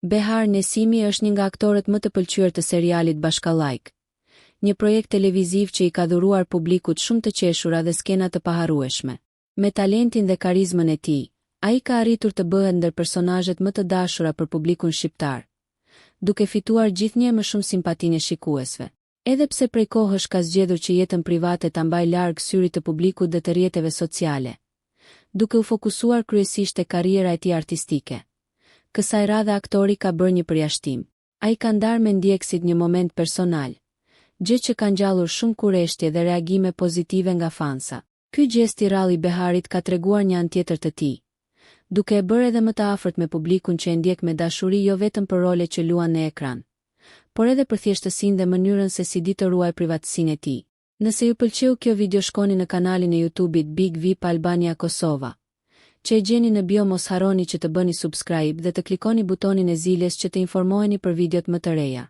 Behar Nesimi është një nga aktorët më të pëlqyer të serialit Bashkallajk, një projekt televiziv që i ka dhuruar publikut shumë të qeshura dhe skena të paharrueshme. Me talentin dhe karizmën e tij, ai ka arritur të bëhet ndër personazhet më të dashura për publikun shqiptar, duke fituar gjithnjë më shumë simpatinë e shikuesve. Edhe pse prej kohësh ka zgjedhur që jetën private ta mbajë larg syrit të publikut dhe të rrjeteve sociale, duke u fokusuar kryesisht te karriera e tij artistike. Kësaj radhe aktori ka bërë një përjashtim. Ai ka ndarë me ndjekësit një moment personal, gjë që ka ngjallur shumë kurreshtje dhe reagime pozitive nga fansa. Ky gjest i rrallë i Beharit ka treguar një anë tjetër të tij, duke e bërë edhe më të afërt me publikun që e ndjek me dashuri jo vetëm për rolet që luan në ekran, por edhe për thjeshtësinë dhe mënyrën se si di të ruaj privatësinë e tij. Nëse ju pëlqeu kjo video, shkoni në kanalin e YouTube-it Big VIP Albania Kosova, që e gjeni në bio. Mos harroni që të bëni subscribe dhe të klikoni butonin e zilës që të informoheni për videot më të reja.